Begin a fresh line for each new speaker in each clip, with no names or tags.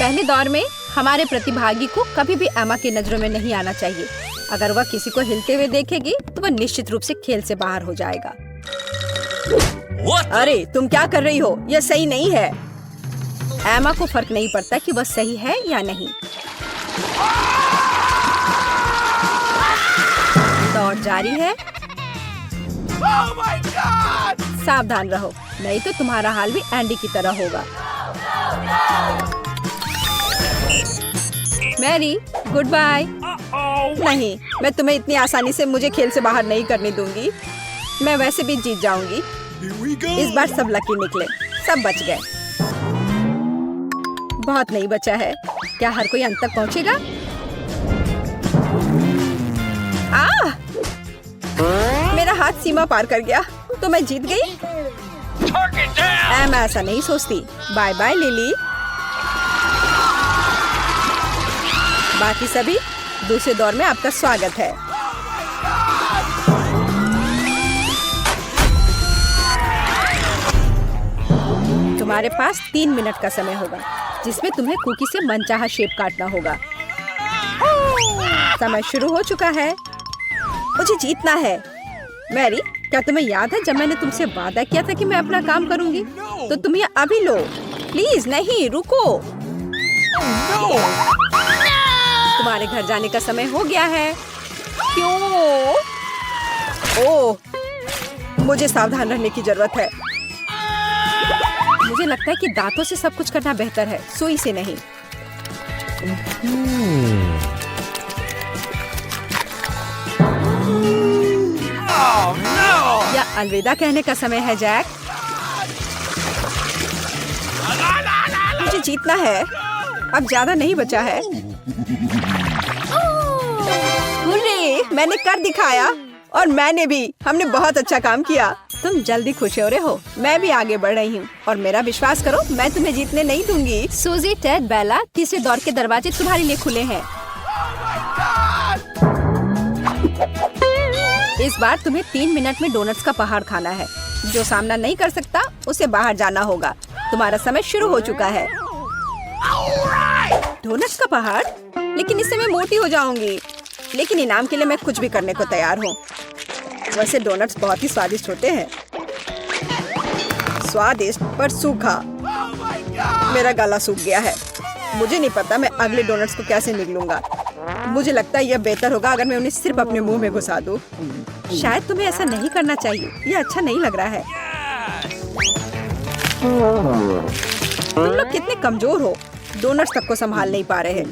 पहले दौर में हमारे प्रतिभागी को कभी भी एमा की नजरों में नहीं आना चाहिए। अगर वह किसी को हिलते हुए देखेगी तो वह निश्चित रूप से खेल से बाहर हो जाएगा। अरे तुम क्या कर रही हो? यह सही नहीं है। एमा को फर्क नहीं पड़ता कि वह सही है या नहीं। दौड़ जारी है। सावधान रहो, नहीं तो तुम्हारा हाल भी एंडी की तरह होगा। Mary, good bye. नहीं, मैं तुम्हें इतनी आसानी से मुझे खेल से बाहर नहीं करने दूंगी। मैं वैसे भी जीत जाऊंगी। इस बार सब लकी निकले, सब बच गए। बहुत नहीं बचा है। क्या हर कोई अंत तक पहुंचेगा? मेरा हाथ सीमा पार कर गया, तो मैं जीत गई। मैं ऐसा नहीं सोचती। Bye bye Lily. बाकी सभी, दूसरे दौर में आपका स्वागत है। तुम्हारे पास 3 मिनट का समय होगा, जिसमें तुम्हें कुकी से मनचाहा शेप काटना होगा। समय शुरू हो चुका है। मुझे जीतना है। मैरी, क्या तुम्हें याद है जब मैंने तुमसे वादा किया था कि मैं अपना काम करूंगी? तो तुम ये अभी लो। प्लीज नहीं, रुको। तुम्हारे घर जाने का समय हो गया है। क्यों? ओह, मुझे सावधान रहने की जरूरत है। मुझे लगता है कि दांतों से सब कुछ करना बेहतर है, सुई से नहीं। या अलविदा कहने का समय है जैक। मुझे जीतना है। अब ज्यादा नहीं बचा है। हुर्रे, मैंने कर दिखाया। और मैंने भी। हमने बहुत अच्छा काम किया। तुम जल्दी खुश हो रहे हो। मैं भी आगे बढ़ रही हूँ और मेरा विश्वास करो, मैं तुम्हें जीतने नहीं दूंगी। सूजी, टेड, बेला, तीसरे दौर के दरवाजे तुम्हारे लिए खुले हैं। इस बार तुम्हें 3 मिनट में डोनट्स का पहाड़ खाना है। जो सामना नहीं कर सकता उसे बाहर जाना होगा। तुम्हारा समय शुरू हो चुका है। डोनट्स का पहाड़? लेकिन इससे मैं मोटी हो जाऊंगी। लेकिन इनाम के लिए मैं कुछ भी करने को तैयार हूँ। वैसे डोनट्स बहुत ही स्वादिष्ट होते हैं। स्वादिष्ट पर सूखा। मेरा गला सूख गया है। मुझे नहीं पता मैं अगले डोनट्स को कैसे निगलूंगा। मुझे लगता है यह बेहतर होगा अगर मैं उन्हें सिर्फ अपने मुंह में घुसा दूं। शायद तुम्हें ऐसा नहीं करना चाहिए। यह अच्छा नहीं लग रहा है। तुम लोग कितने कमजोर हो। डोनट्स तक को संभाल नहीं पा रहे।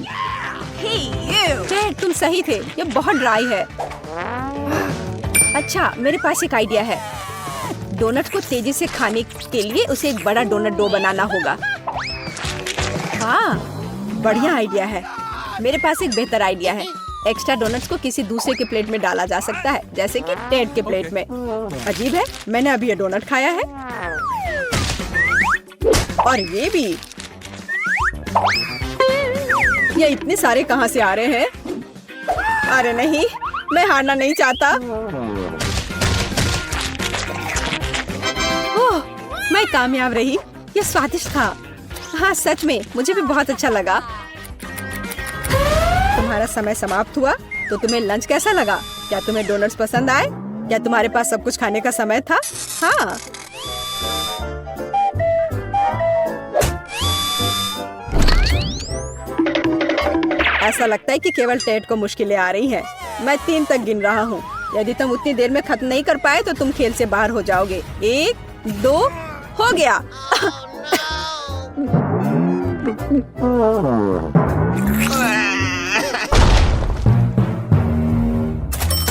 टेड, तुम सही थे। यह बहुत ड्राई है। अच्छा, मेरे पास एक आइडिया है। डोनट को तेजी से खाने के लिए उसे एक बड़ा डोनट डो बनाना होगा। हाँ, बढ़िया आइडिया है। मेरे पास एक बेहतर आइडिया है। एक्स्ट्रा डोनट्स को किसी दूसरे के प्लेट में डाला जा सकता है, जैसे कि टेड के प्लेट में। अजीब है, मैंने अभी ये डोनट खाया है। और ये भी। ये इतने सारे कहाँ से आ रहे हैं? अरे नहीं, मैं हारना नहीं चाहता। ओह, मैं कामयाब रही। ये स्वादिष्ट था। हाँ, सच में मुझे भी बहुत अच्छा लगा। तुम्हारा समय समाप्त हुआ, तो तुम्हें लंच कैसा लगा? क्या तुम्हें डोनट्स पसंद आए? क्या तुम्हारे पास सब कुछ खाने का समय था? हाँ। ऐसा लगता है कि केवल टेड को मुश्किलें आ रही हैं। मैं 3 तक गिन रहा हूँ। यदि तुम उतनी देर में खत्म नहीं कर पाए तो तुम खेल से बाहर हो जाओगे। 1, 2, हो गया।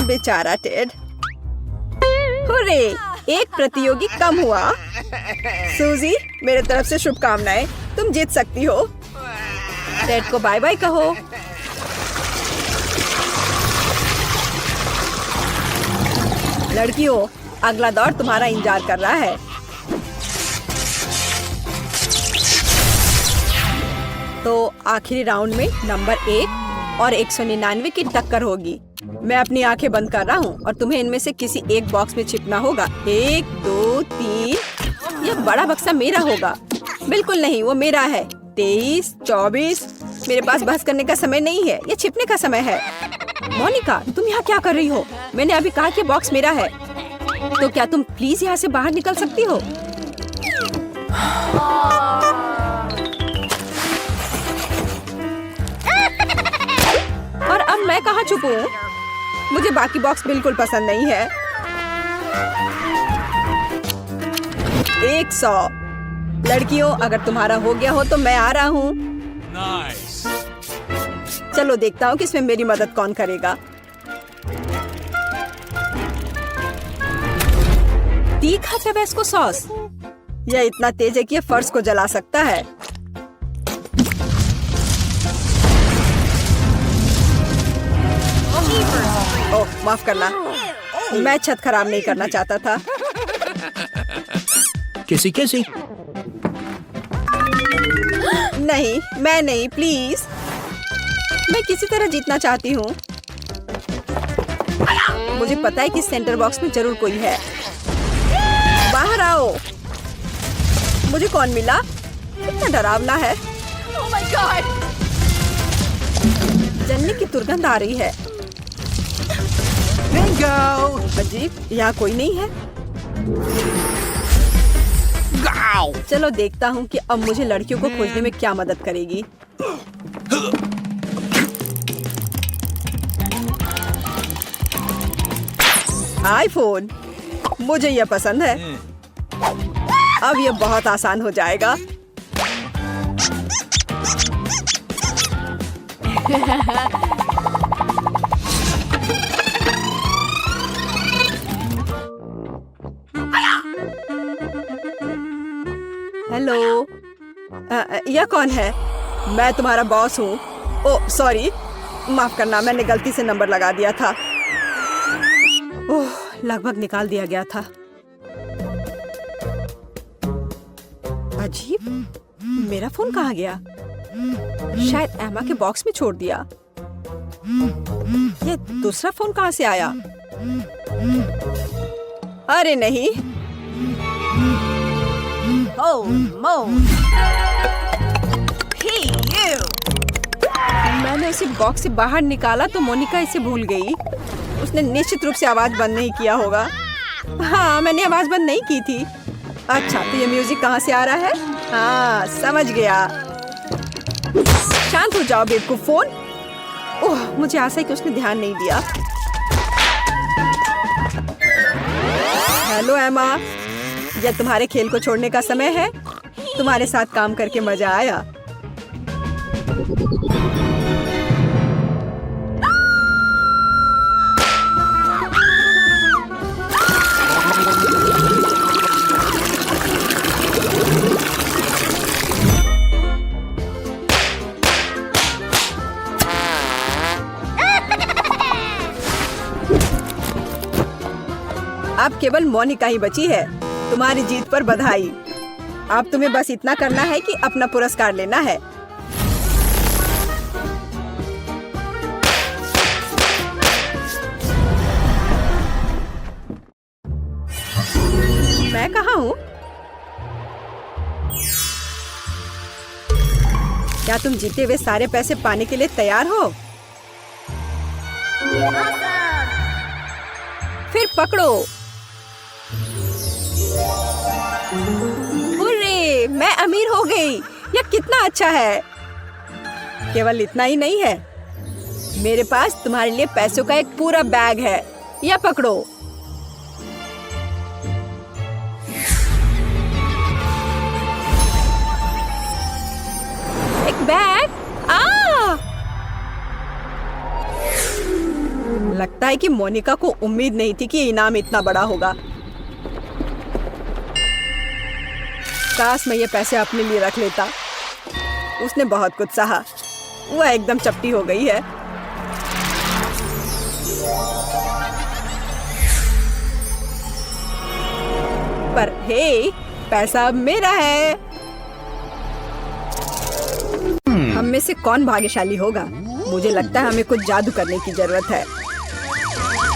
बेचारा टेड। हुर्रे, एक प्रतियोगी कम हुआ। सूजी, मेरे तरफ से शुभकामनाएं। तुम जीत सकती हो। टेड को बाय बाय कहो। लड़कियों, अगला दौर तुम्हारा इंतजार कर रहा है। तो आखिरी राउंड में नंबर 1 और 199 की टक्कर होगी। मैं अपनी आंखें बंद कर रहा हूँ और तुम्हें इनमें से किसी एक बॉक्स में छिपना होगा। 1, 2, 3। यह बड़ा बक्सा मेरा होगा। बिल्कुल नहीं, वो मेरा है। 23, 24। मेरे पास बहस करने का समय नहीं है, ये छिपने का समय है। मोनिका, तुम यहाँ क्या कर रही हो? मैंने अभी कहा कि बॉक्स मेरा है। तो क्या तुम प्लीज यहाँ से बाहर निकल सकती हो? और अब मैं कहाँ छुपूं? मुझे बाकी बॉक्स बिल्कुल पसंद नहीं है। 100। लड़कियों, अगर तुम्हारा हो गया हो तो मैं आ रहा हूँ। चलो देखता हूँ कि इसमें मेरी मदद कौन करेगा। तीखा टबैस्को सॉस। यह इतना तेज है कि यह फर्श को जला सकता है। ओह, माफ करना, मैं छत खराब नहीं करना चाहता था।
किसी
नहीं, मैं नहीं, प्लीज। मैं किसी तरह जीतना चाहती हूँ। मुझे पता है कि सेंटर बॉक्स में जरूर कोई है। बाहर आओ। मुझे कौन मिला? कितना डरावना है। Oh my God! जलने की दुर्गंध आ रही है।
बिंगो।
अजीब, यहाँ कोई नहीं है। चलो देखता हूँ कि अब मुझे लड़कियों को खोजने में क्या मदद करेगी। आईफोन, मुझे यह पसंद है। अब यह बहुत आसान हो जाएगा। हेलो, यह कौन है? मैं तुम्हारा बॉस हूँ। ओह सॉरी, माफ करना, मैंने गलती से नंबर लगा दिया था। ओह, लगभग निकाल दिया गया था। अजीब, मेरा फोन कहाँ गया? शायद एमा के बॉक्स में छोड़ दिया। ये दूसरा फोन कहाँ से आया? अरे नहीं। Oh, Mo. Hey, you. मैंने उसे बॉक्स से बाहर निकाला तो मोनिका इसे भूल गई। उसने निश्चित रूप से आवाज बंद नहीं किया होगा। हाँ, मैंने आवाज बंद नहीं की थी। अच्छा, तो ये म्यूजिक कहाँ से आ रहा है? हाँ, समझ गया। शांत हो जाओ बेवकूफ फोन। ओह, मुझे आशा है कि उसने ध्यान नहीं दिया। हेलो एमा, यह तुम्हारे खेल को छोड़ने का समय है। तुम्हारे साथ काम करके मजा आया। अब केवल मोनिका ही बची है। तुम्हारी जीत पर बधाई। अब तुम्हें बस इतना करना है कि अपना पुरस्कार लेना है। मैं कहाँ हूँ? क्या तुम जीते हुए सारे पैसे पाने के लिए तैयार हो? फिर पकड़ो। हुर्रे, मैं अमीर हो गई। यह कितना अच्छा है। केवल इतना ही नहीं है, मेरे पास तुम्हारे लिए पैसों का एक पूरा बैग है। यह पकड़ो। एक बैग। लगता है कि मोनिका को उम्मीद नहीं थी कि इनाम इतना बड़ा होगा। काश मैं ये पैसे अपने लिए रख लेता। उसने बहुत कुछ सहा। वह एकदम चपटी हो गई है। पर हे, पैसा अब मेरा है। हम में से कौन भाग्यशाली होगा? मुझे लगता है हमें कुछ जादू करने की जरूरत है।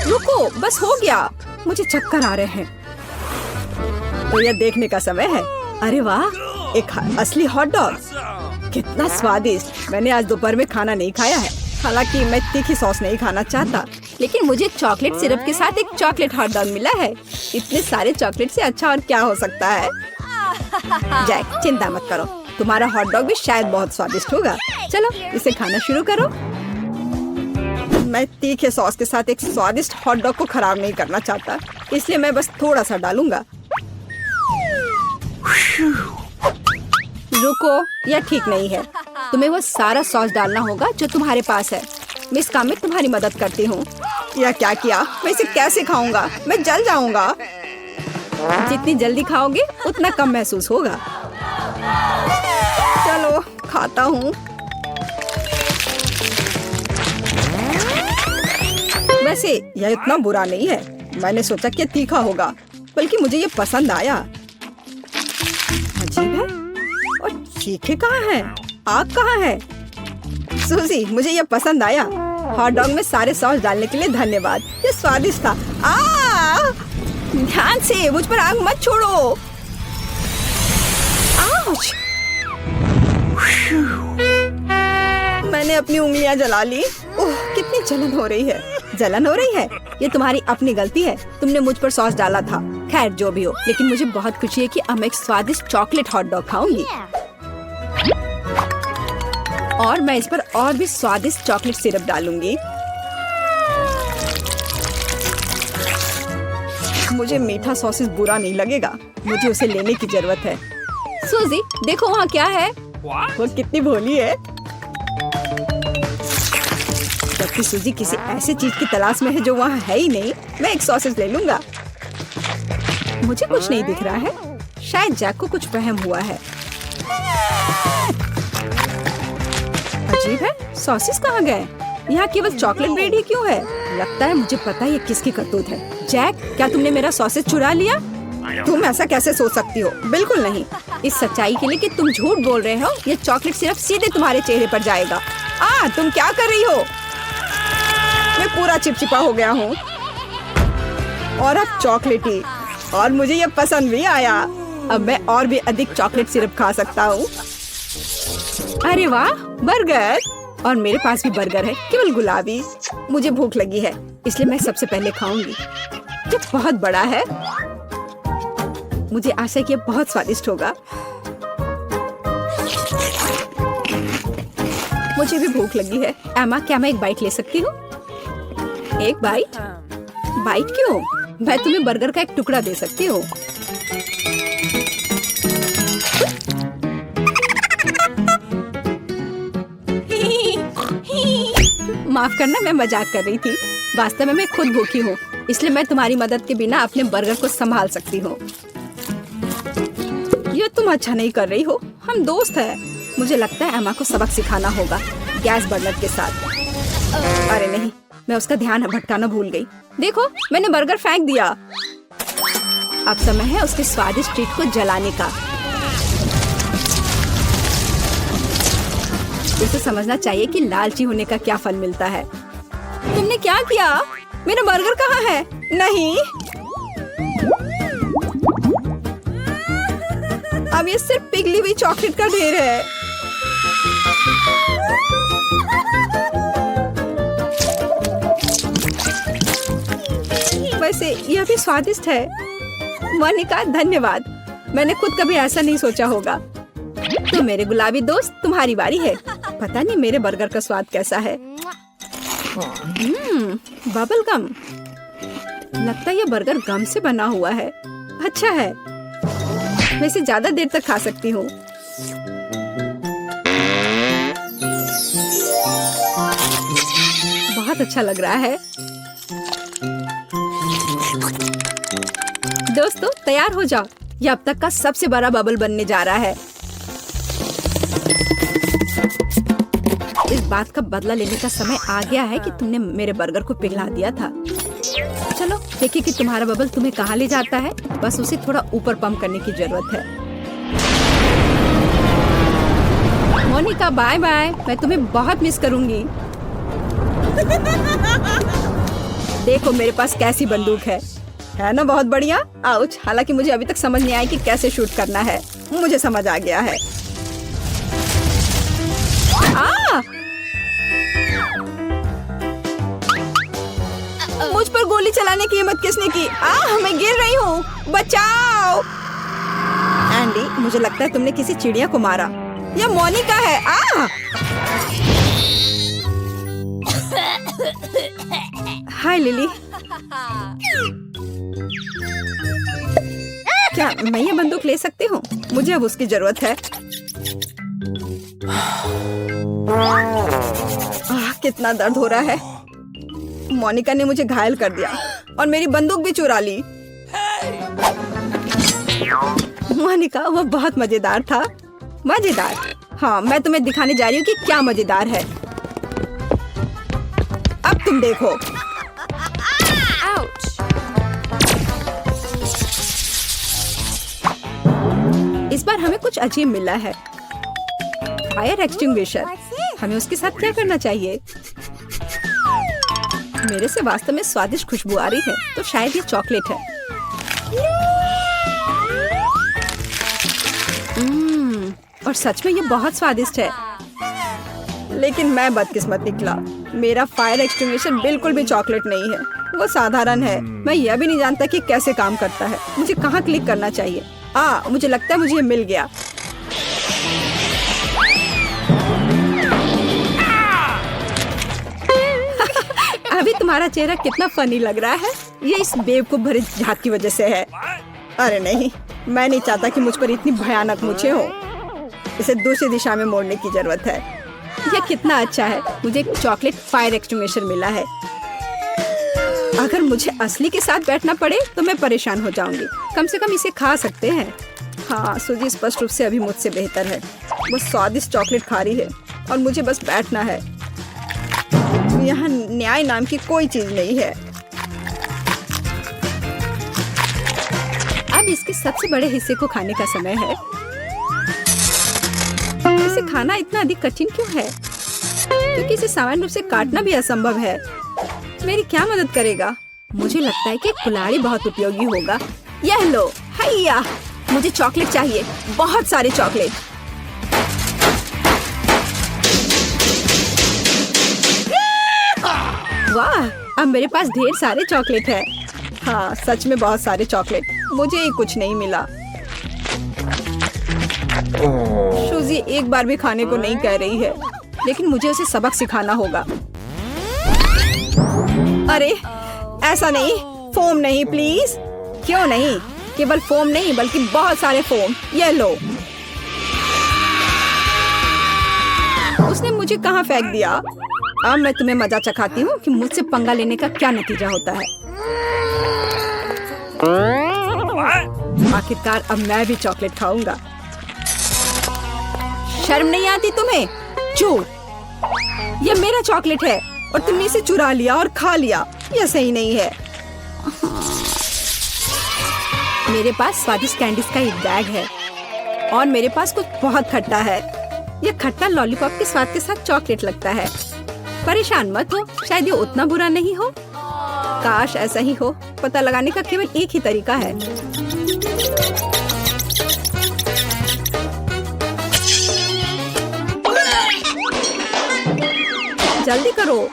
रुको, बस हो गया। मुझे चक्कर आ रहे हैं। तो यह देखने का समय है। अरे वाह, एक असली हॉट डॉग। कितना स्वादिष्ट। मैंने आज दोपहर में खाना नहीं खाया है। हालांकि मैं तीखी सॉस नहीं खाना चाहता, लेकिन मुझे चॉकलेट सिरप के साथ एक चॉकलेट हॉट डॉग मिला है। इतने सारे चॉकलेट से अच्छा और क्या हो सकता है। जैक, चिंता मत करो, तुम्हारा हॉट डॉग भी शायद बहुत स्वादिष्ट होगा। चलो इसे खाना शुरू करो। मैं तीखे सॉस के साथ एक स्वादिष्ट हॉट डॉग को खराब नहीं करना चाहता, इसलिए मैं बस थोड़ा सा डालूंगा। रुको, यह ठीक नहीं है। तुम्हें वो सारा सॉस डालना होगा जो तुम्हारे पास है। मैं इस काम में तुम्हारी मदद करती हूँ। यह क्या किया? मैं इसे कैसे खाऊंगा? मैं जल जाऊंगा। जितनी जल्दी खाओगे उतना कम महसूस होगा। चलो खाता हूँ। वैसे यह इतना बुरा नहीं है। मैंने सोचा कि तीखा होगा, बल्कि मुझे ये पसंद आया। अजीब है। और चीखे कहाँ हैं? आग कहाँ है? सूजी, मुझे ये पसंद आया। हॉट डॉग में सारे सॉस डालने के लिए धन्यवाद। ये स्वादिष्ट था। ध्यान से, मुझ पर आग मत छोड़ो। आउच! मैंने अपनी उंगलियां जला ली। ओह, कितनी जलन हो रही है। जलन हो रही है? ये तुम्हारी अपनी गलती है। तुमने मुझ पर सॉस डाला था। खैर जो भी हो, लेकिन मुझे बहुत खुशी है कि अब मैं एक स्वादिष्ट चॉकलेट हॉट डॉग खाऊंगी। और मैं इस पर और भी स्वादिष्ट चॉकलेट सिरप डालूंगी। मुझे मीठा सॉसेस बुरा नहीं लगेगा। मुझे उसे लेने की जरूरत है। सूजी, देखो वहाँ क्या है। वो कितनी भोली है। जबकि सूजी किसी ऐसी चीज की तलाश में है जो वहाँ है ही नहीं। मैं एक सॉसेस ले लूंगा। मुझे कुछ नहीं दिख रहा है। शायद जैक को कुछ वहम हुआ है। अजीब है, सॉसेस कहाँ गए? यहाँ केवल चॉकलेट ब्रेड ही क्यों है? लगता है मुझे पता है ये किसकी करतूत है। जैक, क्या तुमने मेरा सॉसेस चुरा लिया? तुम ऐसा कैसे सोच सकती हो? बिल्कुल नहीं। इस सच्चाई के लिए कि तुम झूठ बोल रहे हो, ये चॉकलेट सिर्फ सीधे तुम्हारे चेहरे पर जाएगा। तुम क्या कर रही हो? मैं पूरा चिपचिपा हो गया हूँ और अब चॉकलेटी, और मुझे ये पसंद भी आया। अब मैं और भी अधिक चॉकलेट सिरप खा सकता हूँ। अरे वाह, बर्गर! और मेरे पास भी बर्गर है, केवल गुलाबी। मुझे भूख लगी है, इसलिए मैं सबसे पहले खाऊंगी। ये बहुत बड़ा है। मुझे आशा है कि ये बहुत स्वादिष्ट होगा। मुझे भी भूख लगी है। एमा, क्या मैं एक बाइट ले सकती हूँ? एक बाइट? बाइट क्यों? मैं तुम्हें बर्गर का एक टुकड़ा दे सकती हूँ। माफ करना, मैं मजाक कर रही थी। वास्तव में मैं खुद भूखी हूँ, इसलिए मैं तुम्हारी मदद के बिना अपने बर्गर को संभाल सकती हूँ। ये तुम अच्छा नहीं कर रही हो। हम दोस्त हैं। मुझे लगता है एमा को सबक सिखाना होगा गैस बर्नर के साथ। अरे नहीं, मैं उसका ध्यान भटकाना भूल गई। देखो, मैंने बर्गर फेंक दिया। अब समय है उसके स्वादिष्ट ट्रीट को जलाने का। उसे समझना चाहिए कि लालची होने का क्या फल मिलता है। तुमने क्या किया? मेरा बर्गर कहाँ है? नहीं, अब ये सिर्फ पिघली हुई चॉकलेट का ढेर है। वैसे यह भी स्वादिष्ट है। मोनिका, धन्यवाद। मैंने खुद कभी ऐसा नहीं सोचा होगा। तो मेरे गुलाबी दोस्त, तुम्हारी बारी है। पता नहीं मेरे बर्गर का स्वाद कैसा है। Bubble gum. लगता है ये बर्गर गम से बना हुआ है। अच्छा है, मैं इसे ज्यादा देर तक खा सकती हूँ। बहुत अच्छा लग रहा है। दोस्तों, तैयार हो जाओ। ये अब तक का सबसे बड़ा बबल बनने जा रहा है। इस बात का बदला लेने का समय आ गया है कि तुमने मेरे बर्गर को पिघला दिया था। चलो देखिए कि तुम्हारा बबल तुम्हें कहाँ ले जाता है। बस उसे थोड़ा ऊपर पंप करने की जरूरत है। Monica, bye bye. मैं तुम्हें बहुत मिस करूंगी। देखो मेरे पास कैसी बंदूक है ना? बहुत बढ़िया। आउच! हालांकि मुझे अभी तक समझ नहीं आया कि कैसे शूट करना है। मुझे समझ आ गया है। चलाने की हिम्मत किसने की? मैं गिर रही हूँ, बचाओ। एंडी, मुझे लगता है तुमने किसी चिड़िया को मारा। यह मोनिका है। हाय लिली। क्या मैं ये बंदूक ले सकती हूँ? मुझे अब उसकी जरूरत है। कितना दर्द हो रहा है। मोनिका ने मुझे घायल कर दिया और मेरी बंदूक भी चुरा ली। मोनिका, वो बहुत मजेदार था। मजेदार? हाँ, मैं तुम्हें दिखाने जा रही हूँ कि क्या मजेदार है। अब तुम देखो। इस बार हमें कुछ अजीब मिला है। Fire extinguisher. हमें उसके साथ क्या करना चाहिए? मेरे से वास्तव में स्वादिष्ट खुशबू आ रही है, तो शायद ये चॉकलेट है। और सच में ये बहुत स्वादिष्ट है। लेकिन मैं बदकिस्मत निकला। मेरा फायर एक्सटिंग्विशर बिल्कुल भी चॉकलेट नहीं है, वो साधारण है। मैं यह भी नहीं जानता कि कैसे काम करता है। मुझे कहाँ क्लिक करना चाहिए? मुझे लगता है मुझे ये मिल गया। अभी तुम्हारा चेहरा कितना फनी लग रहा है। ये इस बेवकूफ भरे झाग की वजह से है। अरे नहीं, मैं नहीं चाहता कि मुझ पर इतनी भयानक मूंछें हो। इसे दूसरी दिशा में मोड़ने की जरूरत है। यह कितना अच्छा है। मुझे एक चॉकलेट फायर एक्सटिंग्विशर मिला है। अगर मुझे असली के साथ बैठना पड़े तो मैं परेशान हो जाऊंगी। कम से कम इसे खा सकते हैं। हाँ, सूजी स्पष्ट रूप से अभी मुझसे बेहतर है। वो स्वादिष्ट चॉकलेट खा रही है और मुझे बस बैठना है। यहाँ न्याय नाम की कोई चीज नहीं है। अब इसके सबसे बड़े हिस्से को खाने का समय है। इसे खाना इतना अधिक कठिन क्यों है? क्योंकि इसे सामान्य रूप से काटना भी असंभव है। मेरी क्या मदद करेगा? मुझे लगता है कि कुल्हाड़ी बहुत उपयोगी होगा। यह लो, हैया। मुझे चॉकलेट चाहिए, बहुत सारे चॉकलेट। वाह, अब मेरे पास ढेर सारे चॉकलेट है। हाँ, सच में बहुत सारे चॉकलेट। मुझे ही कुछ नहीं मिला। सूजी एक बार भी खाने को नहीं कह रही है, लेकिन मुझे उसे सबक सिखाना होगा। अरे ऐसा नहीं, फोम नहीं प्लीज। क्यों नहीं? केवल फोम नहीं बल्कि बहुत सारे फोम। ये लो। उसने मुझे कहाँ फेंक दिया? अब मैं तुम्हें मजा चखाती हूँ कि मुझसे पंगा लेने का क्या नतीजा होता है। आखिरकार अब मैं भी चॉकलेट खाऊंगा। शर्म नहीं आती तुम्हें? चोर! यह मेरा चॉकलेट है और तुमने इसे चुरा लिया और खा लिया। यह सही नहीं है। मेरे पास स्वादिष्ट कैंडीज का एक बैग है और मेरे पास कुछ बहुत खट्टा है। यह खट्टा लॉलीपॉप के स्वाद के साथ चॉकलेट लगता है। परेशान मत हो, शायद ये उतना बुरा नहीं हो। काश ऐसा ही हो। पता लगाने का केवल एक ही तरीका है। जल्दी करो।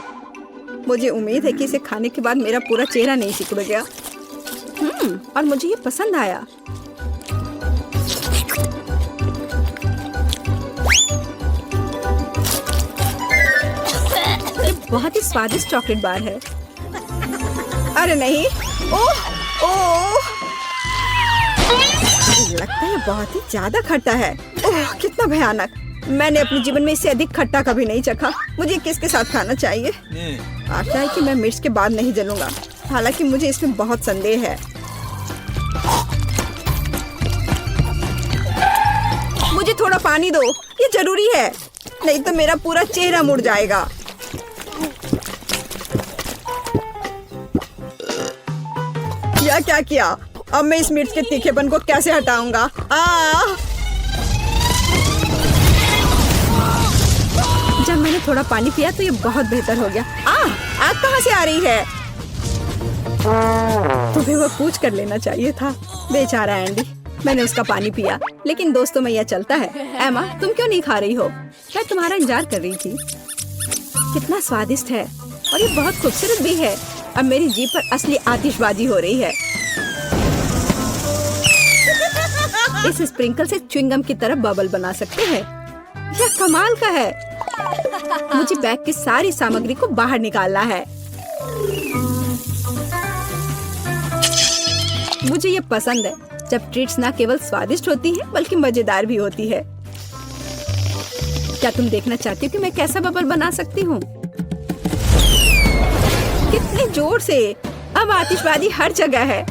मुझे उम्मीद है कि इसे खाने के बाद मेरा पूरा चेहरा नहीं सिकुड़ गया। और मुझे ये पसंद आया। ये बहुत ही स्वादिष्ट चॉकलेट बार है। अरे नहीं, ओह ओह, लगता है बहुत ही ज्यादा खट्टा है। ओह, कितना भयानक। मैंने अपने जीवन में इससे अधिक खट्टा कभी नहीं चखा। मुझे किसके साथ खाना चाहिए? आशा है कि मैं मिर्च के बाद नहीं जलूंगा, हालांकि मुझे इसमें बहुत संदेह है। मुझे थोड़ा पानी दो, ये जरूरी है, नहीं तो मेरा पूरा चेहरा मुड़ जाएगा। यह क्या किया? अब मैं इस मिर्च के तीखेपन को कैसे हटाऊंगा? जब मैंने थोड़ा पानी पिया तो ये बहुत बेहतर हो गया। आग कहाँ से आ रही है? तुम्हें वो पूछ कर लेना चाहिए था। बेचारा एंडी। मैंने उसका पानी पिया, लेकिन दोस्तों में यह चलता है। एमा, तुम क्यों नहीं खा रही हो? मैं तुम्हारा इंतजार कर रही थी। कितना स्वादिष्ट है और ये बहुत खूबसूरत भी है। अब मेरी जीभ पर असली आतिशबाजी हो रही है। इस स्प्रिंकल से च्युइंगम की तरह बबल बना सकते हैं। यह कमाल का है। मुझे बैग की सारी सामग्री को बाहर निकालना है। मुझे ये पसंद है जब ट्रीट्स ना केवल स्वादिष्ट होती हैं बल्कि मजेदार भी होती है। क्या तुम देखना चाहती हो कि मैं कैसा बबल बना सकती हूँ? कितने जोर से! अब आतिशबाजी हर जगह है।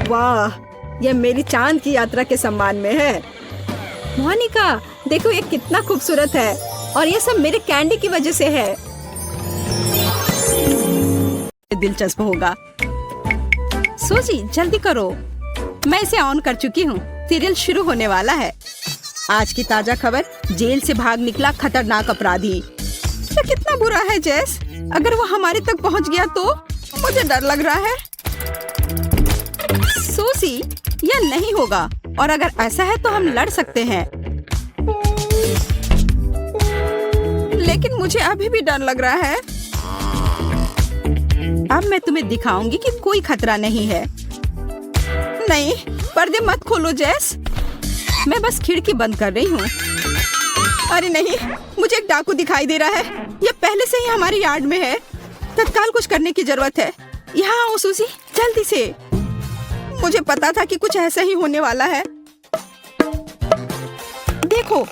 वाह, यह मेरी चांद की यात्रा के सम्मान में है। मोनिका, देखो ये कितना खूबसूरत है और ये सब मेरे कैंडी की वजह से है। दिलचस्प होगा। सूजी, जल्दी करो। मैं इसे ऑन कर चुकी हूँ। सीरियल शुरू होने वाला है। आज की ताजा खबर, जेल से भाग निकला खतरनाक अपराधी। ये कितना बुरा है जेस। अगर वो हमारे तक पहुँच गया तो मुझे डर लग रहा है। सूजी, यह नहीं होगा और अगर ऐसा है तो हम लड़ सकते हैं। लेकिन मुझे अभी भी डर लग रहा है। अब मैं तुम्हें दिखाऊंगी कि कोई खतरा नहीं है। नहीं, पर्दे मत खोलो जेस। मैं बस खिड़की बंद कर रही हूँ। अरे नहीं, मुझे एक डाकू दिखाई दे रहा है। यह पहले से ही हमारे यार्ड में है। तत्काल कुछ करने की जरूरत है। यहाँ आओ सूजी, जल्दी से। मुझे पता था कि कुछ ऐसा ही होने वाला है। देखो,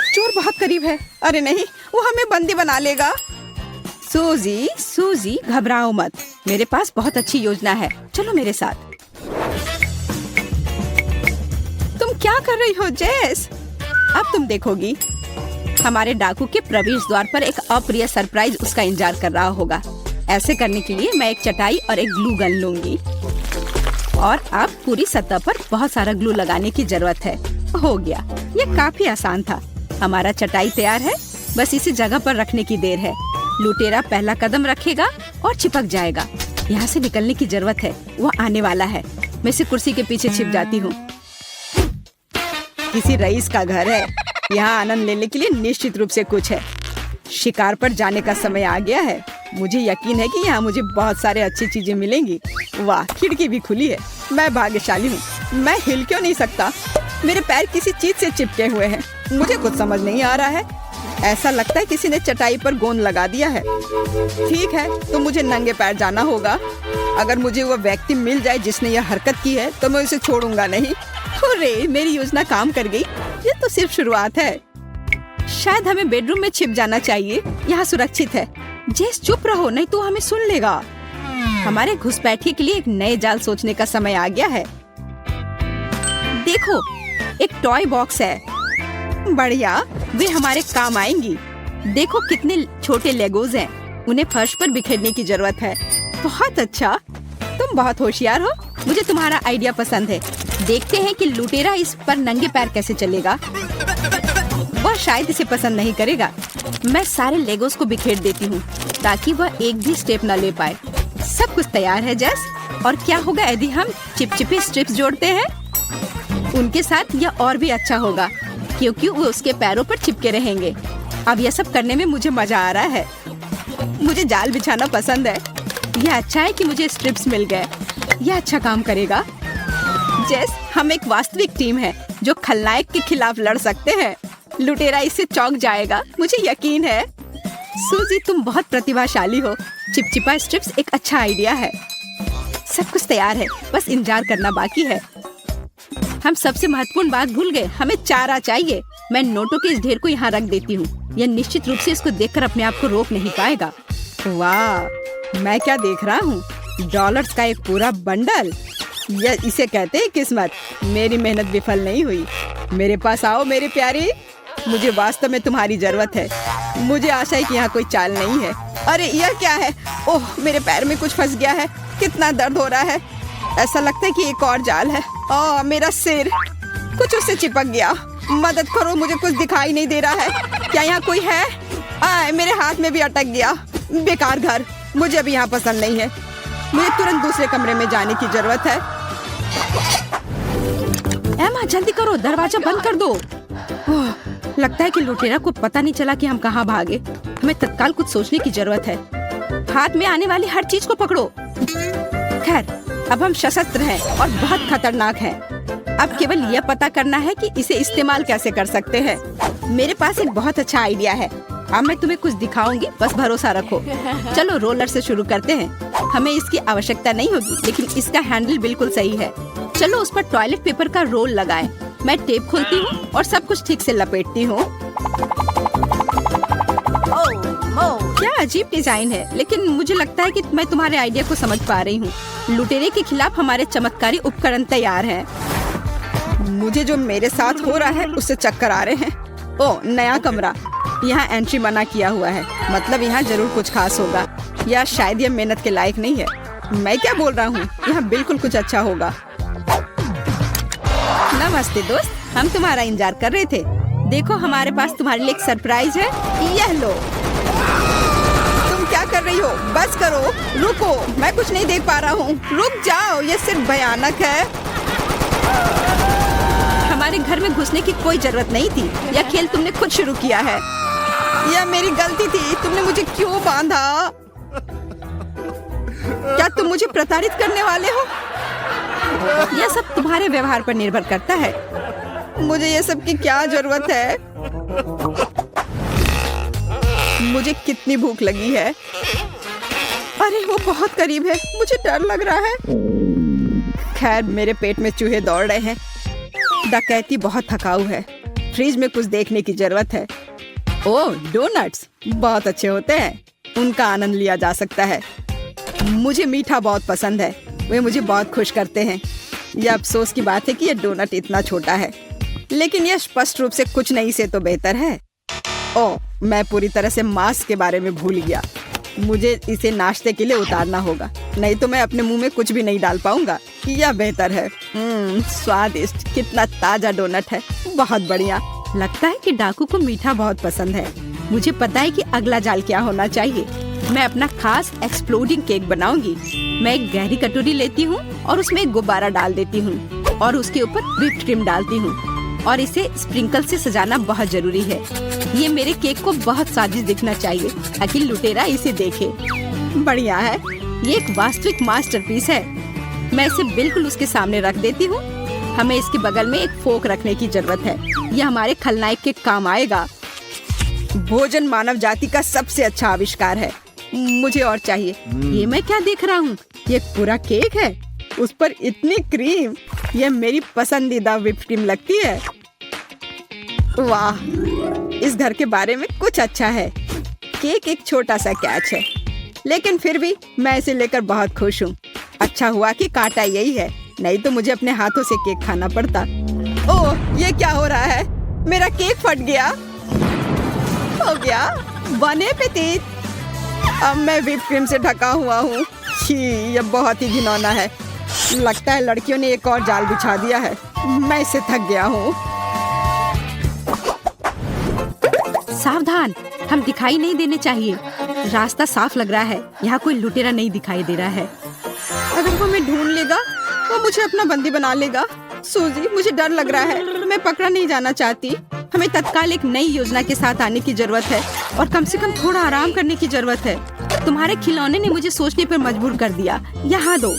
चोर बहुत करीब है। अरे नहीं, वो हमें बंदी बना लेगा। सूजी, सूजी, घबराओ मत। मेरे पास बहुत अच्छी योजना है। चलो मेरे साथ। तुम क्या कर रही हो जेस? अब तुम देखोगी। हमारे डाकू के प्रवेश द्वार पर एक अप्रिय सरप्राइज उसका इंतजार कर रहा होगा। ऐसे करने के लिए मैं एक चटाई और एक ग्लू गन लूंगी और अब पूरी सतह पर बहुत सारा ग्लू लगाने की जरूरत है। हो गया, ये काफी आसान था। हमारा चटाई तैयार है। बस इसे जगह पर रखने की देर है। लुटेरा पहला कदम रखेगा और चिपक जाएगा। यहाँ से निकलने की जरूरत है। वो आने वाला है। मैं इसे कुर्सी के पीछे छिप जाती हूँ। किसी रईस का घर है। यहाँ आनंद लेने के लिए निश्चित रूप से कुछ है। शिकार पर जाने का समय आ गया है। मुझे यकीन है कि यहाँ मुझे बहुत सारे अच्छी चीजें मिलेंगी। वाह, खिड़की भी खुली है। मैं भाग्यशाली हूँ। मैं हिल क्यों नहीं सकता? मेरे पैर किसी चीज से चिपके हुए हैं। मुझे कुछ समझ नहीं आ रहा है। ऐसा लगता है किसी ने चटाई पर गोंद लगा दिया है। ठीक है, तो मुझे नंगे पैर जाना होगा। अगर मुझे वो व्यक्ति मिल जाए जिसने यह हरकत की है तो मैं उसे छोड़ूंगा नहीं। अरे, मेरी योजना काम कर गई। ये तो सिर्फ शुरुआत है। शायद हमें बेडरूम में छिप जाना चाहिए। यहाँ सुरक्षित है। जेस, चुप रहो, नहीं तो हमें सुन लेगा। हमारे घुसपैठिए के लिए एक नए जाल सोचने का समय आ गया है। देखो, एक टॉय बॉक्स है। बढ़िया, वे हमारे काम आएंगी। देखो कितने छोटे लेगोज हैं। उन्हें फर्श पर बिखेरने की जरूरत है। बहुत अच्छा, तुम बहुत होशियार हो। मुझे तुम्हारा आइडिया पसंद है। देखते हैं कि लुटेरा इस पर नंगे पैर कैसे चलेगा। वह शायद इसे पसंद नहीं करेगा। मैं सारे लेगोस को बिखेर देती हूँ ताकि वह एक भी स्टेप न ले पाए। सब कुछ तैयार है जेस। और क्या होगा यदि हम चिपचिपे स्ट्रिप्स जोड़ते हैं? उनके साथ यह और भी अच्छा होगा क्योंकि वो उसके पैरों पर चिपके रहेंगे। अब यह सब करने में मुझे मजा आ रहा है। मुझे जाल बिछाना पसंद है। यह अच्छा है कि मुझे स्ट्रिप्स मिल गए। यह अच्छा काम करेगा। जेस, हम एक वास्तविक टीम है जो खलनायक के खिलाफ लड़ सकते हैं। लुटेरा इससे चौंक जाएगा, मुझे यकीन है। सूजी, तुम बहुत प्रतिभाशाली हो। चिपचिपा स्ट्रिप्स एक अच्छा आइडिया है। सब कुछ तैयार है, बस इंतजार करना बाकी है। हम सबसे महत्वपूर्ण बात भूल गए, हमें चारा चाहिए। मैं नोटों के इस ढेर को यहाँ रख देती हूँ। यह निश्चित रूप से इसको देखकर अपने आप को रोक नहीं पाएगा। वाह, मैं क्या देख रहा हूँ? डॉलर्स का एक पूरा बंडल। यह इसे कहते हैं किस्मत। मेरी मेहनत विफल नहीं हुई। मेरे पास आओ मेरी प्यारी, मुझे वास्तव में तुम्हारी जरूरत है। मुझे आशा है कि यहाँ कोई चाल नहीं है। अरे यह क्या है? ओह, मेरे पैर में कुछ फंस गया है। कितना दर्द हो रहा है। ऐसा लगता है कि एक और जाल है। ओह, मेरा सिर कुछ उससे चिपक गया। मदद करो, मुझे कुछ दिखाई नहीं दे रहा है। क्या यहाँ कोई है? मेरे हाथ में भी अटक गया। बेकार घर, मुझे अभी यहाँ पसंद नहीं है। मुझे तुरंत दूसरे कमरे में जाने की जरूरत है। एमा, जल्दी करो, दरवाजा बंद कर दो। लगता है कि लुटेरा को पता नहीं चला कि हम कहाँ भागे। हमें तत्काल कुछ सोचने की जरूरत है। हाथ में आने वाली हर चीज को पकड़ो। खैर, अब हम सशस्त्र हैं और बहुत खतरनाक हैं। अब केवल यह पता करना है कि इसे इस्तेमाल कैसे कर सकते हैं। मेरे पास एक बहुत अच्छा आइडिया है। अब मैं तुम्हें कुछ दिखाऊंगी, बस भरोसा रखो। चलो रोलर से शुरू करते हैं। हमें इसकी आवश्यकता नहीं होगी, लेकिन इसका हैंडल बिल्कुल सही है। चलो उस पर टॉयलेट पेपर का रोल लगाएं। मैं टेप खोलती हूँ और सब कुछ ठीक से लपेटती हूँ। क्या अजीब डिजाइन है, लेकिन मुझे लगता है कि मैं तुम्हारे आइडिया को समझ पा रही हूँ। लुटेरे के खिलाफ हमारे चमत्कारी उपकरण तैयार हैं। मुझे जो मेरे साथ हो रहा है उससे चक्कर आ रहे हैं। ओह, नया कमरा। यहाँ एंट्री मना किया हुआ है, मतलब यहाँ जरूर कुछ खास होगा, या शायद यह मेहनत के लायक नहीं है। मैं क्या बोल रहा हूँ, यहाँ बिल्कुल कुछ अच्छा होगा। नमस्ते दोस्त, हम तुम्हारा इंतजार कर रहे थे। देखो, हमारे पास तुम्हारे लिए एक सरप्राइज है। यह लो। तुम क्या कर रही हो? बस करो, रुको, मैं कुछ नहीं देख पा रहा हूँ। रुक जाओ, ये सिर्फ भयानक है। हमारे घर में घुसने की कोई जरूरत नहीं थी। यह खेल तुमने खुद शुरू किया है। यह मेरी गलती थी। तुमने मुझे क्यों बांधा? क्या तुम मुझे प्रताड़ित करने वाले हो? यह सब तुम्हारे व्यवहार पर निर्भर करता है। मुझे ये सब की क्या जरूरत है? मुझे कितनी भूख लगी है। अरे वो बहुत करीब है, मुझे डर लग रहा है। खैर, मेरे पेट में चूहे दौड़ रहे हैं। डकैती बहुत थकाऊ है। फ्रिज में कुछ देखने की जरूरत है। ओह, डोनट्स बहुत अच्छे होते हैं। उनका आनंद लिया जा सकता है। मुझे मीठा बहुत पसंद है। वे मुझे बहुत खुश करते हैं। यह अफसोस की बात है कि यह डोनट इतना छोटा है, लेकिन यह स्पष्ट रूप से कुछ नहीं से तो बेहतर है। ओह, मैं पूरी तरह से मांस के बारे में भूल गया। मुझे इसे नाश्ते के लिए उतारना होगा, नहीं तो मैं अपने मुंह में कुछ भी नहीं डाल पाऊंगा। यह बेहतर है। स्वादिष्ट, कितना ताजा डोनट है। बहुत बढ़िया। लगता है कि डाकू को मीठा बहुत पसंद है। मुझे पता है कि अगला जाल क्या होना चाहिए। मैं अपना खास एक्सप्लोडिंग केक बनाऊंगी। मैं एक गहरी कटोरी लेती हूँ और उसमें एक गुब्बारा डाल देती हूँ और उसके ऊपर व्हिप्ड क्रीम डालती हूँ और इसे स्प्रिंकल से सजाना बहुत जरूरी है। ये मेरे केक को बहुत स्वादिष्ट दिखना चाहिए ताकि लुटेरा इसे देखे। बढ़िया है, ये एक वास्तविक मास्टरपीस है। मैं इसे बिल्कुल उसके सामने रख देती हूँ। हमें इसके बगल में एक फोक रखने की जरूरत है। यह हमारे खलनायक के काम आएगा। भोजन मानव जाति का सबसे अच्छा आविष्कार है। मुझे और चाहिए। ये मैं क्या देख रहा हूँ? ये पूरा केक है, उस पर इतनी क्रीम। ये मेरी पसंदीदा व्हिप्ड क्रीम लगती है। वाह, इस घर के बारे में कुछ अच्छा है। केक एक छोटा सा कैच है, लेकिन फिर भी मैं इसे लेकर बहुत खुश हूँ। अच्छा हुआ कि काटा यही है, नहीं तो मुझे अपने हाथों से केक खाना पड़ता। ओह, ये क्या हो रहा है? मेरा केक फट गया। हो गया। बने पेटीत। अब मैं व्हिप्ड क्रीम से ढका हुआ हूँ। छी, यह बहुत ही घिनौना है। लगता है लड़कियों ने एक और जाल बिछा दिया है। मैं इससे थक गया हूँ। सावधान, हम दिखाई नहीं देने चाहिए। रास्ता साफ लग रहा है। यहाँ कोई लुटेरा नहीं दिखाई दे रहा है। अगर वो हमें ढूंढ लेगा तो मुझे अपना बंदी बना लेगा। सूजी, मुझे डर लग रहा है। मैं पकड़ा नहीं जाना चाहती। हमें तत्काल एक नई योजना के साथ आने की जरूरत है और कम से कम थोड़ा आराम करने की जरूरत है। तुम्हारे खिलौने ने मुझे सोचने पर मजबूर कर दिया। यहाँ दो।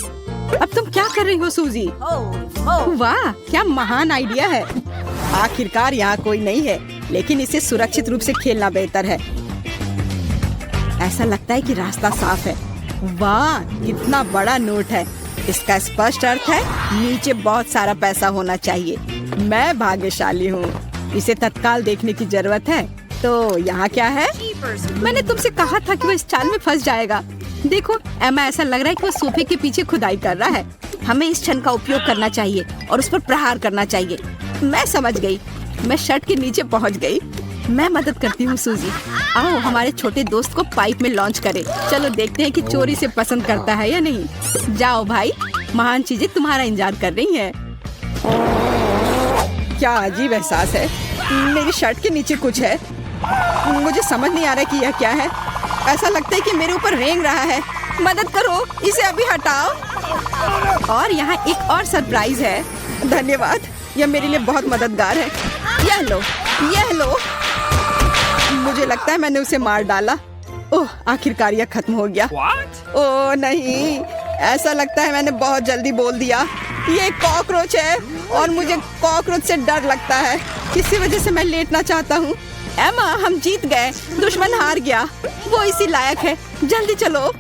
अब तुम क्या कर रही हो सूजी? वाह, क्या महान आइडिया है। आखिरकार यहाँ कोई नहीं है, लेकिन इसे सुरक्षित रूप से खेलना बेहतर है। ऐसा लगता है कि रास्ता साफ है। वाह, कितना बड़ा नोट है। इसका स्पष्ट अर्थ है नीचे बहुत सारा पैसा होना चाहिए। मैं भाग्यशाली हूँ। इसे तत्काल देखने की जरूरत है। तो यहाँ क्या है? मैंने तुमसे कहा था कि वो इस चाल में फंस जाएगा। देखो, एमा, ऐसा लग रहा है कि वो सोफे के पीछे खुदाई कर रहा है। हमें इस क्षण का उपयोग करना चाहिए और उस पर प्रहार करना चाहिए। मैं समझ गई। मैं शर्ट के नीचे पहुँच गई। मैं मदद करती हूँ सूजी। आओ हमारे छोटे दोस्त को पाइप में लॉन्च करें। चलो देखते हैं कि चोरी से पसंद करता है या नहीं। जाओ भाई, महान चीजें तुम्हारा इंतजार कर रही हैं। क्या अजीब एहसास है। मेरी शर्ट के नीचे कुछ है। मुझे समझ नहीं आ रहा कि यह क्या है। ऐसा लगता है कि मेरे ऊपर रेंग रहा है। मदद करो, इसे अभी हटाओ। और यहाँ एक और सरप्राइज है। धन्यवाद, यह मेरे लिए बहुत मददगार है। यह लो, ये लो। मुझे लगता है मैंने उसे मार डाला। ओह, आखिरकार यह खत्म हो गया। ओह नहीं, ऐसा लगता है मैंने बहुत जल्दी बोल दिया। ये कॉकरोच है और मुझे कॉकरोच से डर लगता है। इसी वजह से मैं लेटना चाहता हूँ। एमा, हम जीत गए। दुश्मन हार गया। वो इसी लायक है। जल्दी चलो।